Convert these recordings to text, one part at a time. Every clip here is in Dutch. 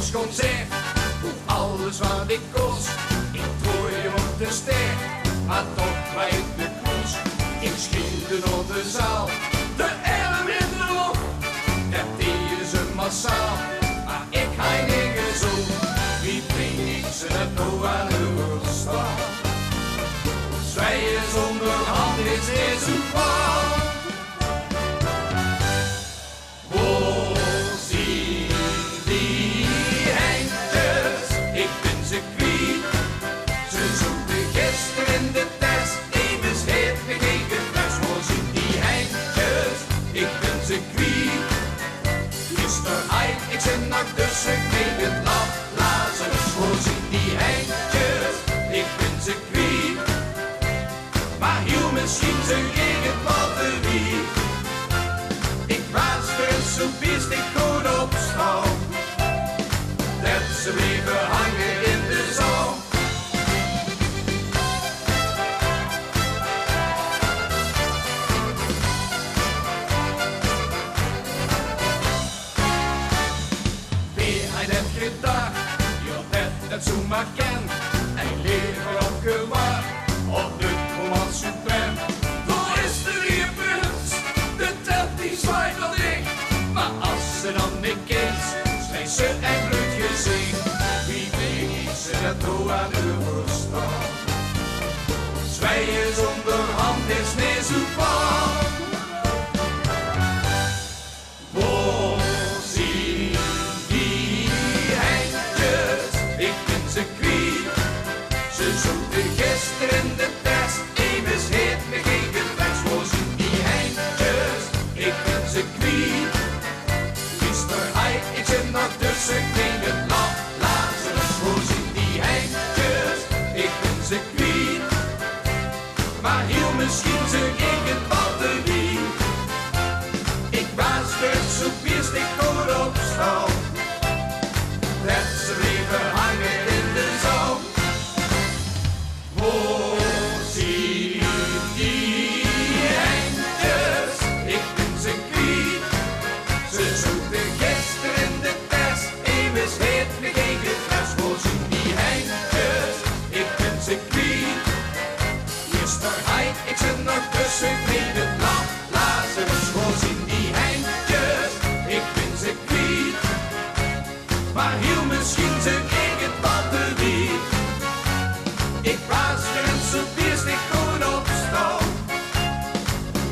concert, voor alles wat ik kost. Ik gooi hem op de ster, maar toch blijft de koers. Ik schiet op de zaal, de arm in de lucht. Dat deden ze massaal, maar ik ga niet zo. Wie breng ik ze naartoe aan de ruststand? Zwijgen zonder hand is dit een paal. Dus ik neem het afblazen, voorzien die eindjes, ik ben ze kwijt. Maar heel misschien ze in het batterie. Ik was dus zo best ik goed op stal, dat ze bleven hangen in de zaal. Gedacht, je hebt het zo maar kent. En leven op gewaar, op het moment suprem. Waar is de rierpunt? De tent die zwaait al dicht. Maar als ze dan niet kent, slecht ze en bloed gezien. Wie weet ze dat toe aan de verstand? Zwijgen zonder hand is niet zo bang. Ze zochten gisteren in de test, even heet me geen gevecht. Voor zien die eindjes, ik ben ze kwijt. Gisteren ik zit nog tussen, ik neem het land, Lazarus. Voor zien die eindjes, ik ben ze kwijt. Maar heel misschien ze in het batterie. Ik was dus zo best ik goed op stal, dat ze bleven hangen in de zaal. Ik zit nog tussen, ik neem het land, Lazarus, voorzien die eindjes, ik ben ze kwijt. Maar heel misschien ze in het batterie. Ik was er zo best ik goed op stal,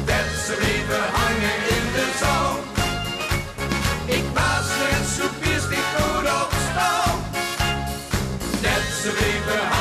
dat ze bleven hangen in de zaal. Ik was er zo best ik goed op stal, dat ze bleven hangen.